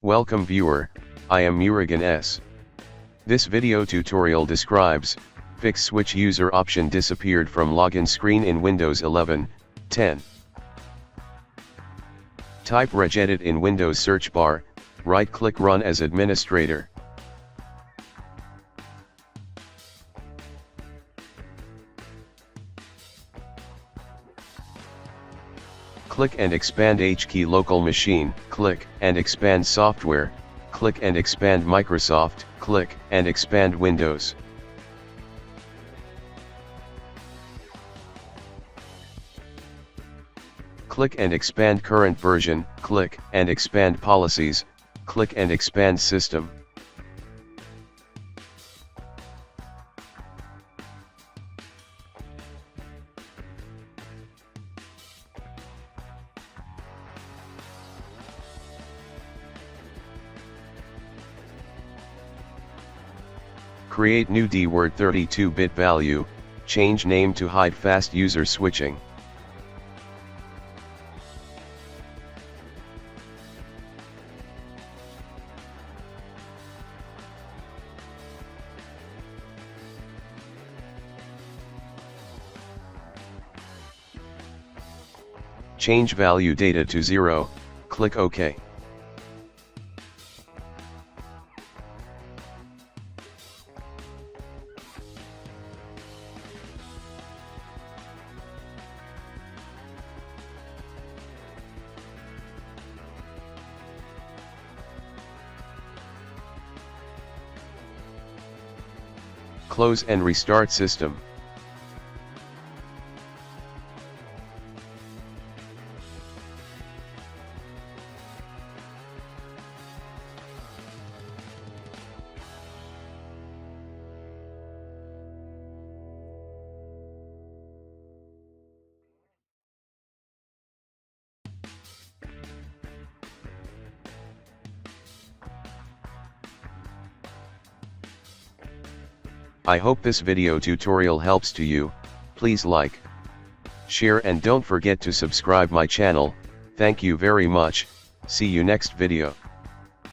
Welcome viewer, I am Murugan S. This video tutorial describes, fix switch user option disappeared from login screen in Windows 11, 10. Type regedit in Windows search bar, right-click Run as administrator. Click and expand H-key local machine, click and expand software, click and expand Microsoft, click and expand Windows. Click and expand current version, click and expand policies, click and expand system. Create new DWord 32-bit value, change name to hide fast user switching. Change value data to 0, click OK. Close and restart system. I hope this video tutorial helps to you. Please like, share and don't forget to subscribe my channel. Thank you very much. See you next video.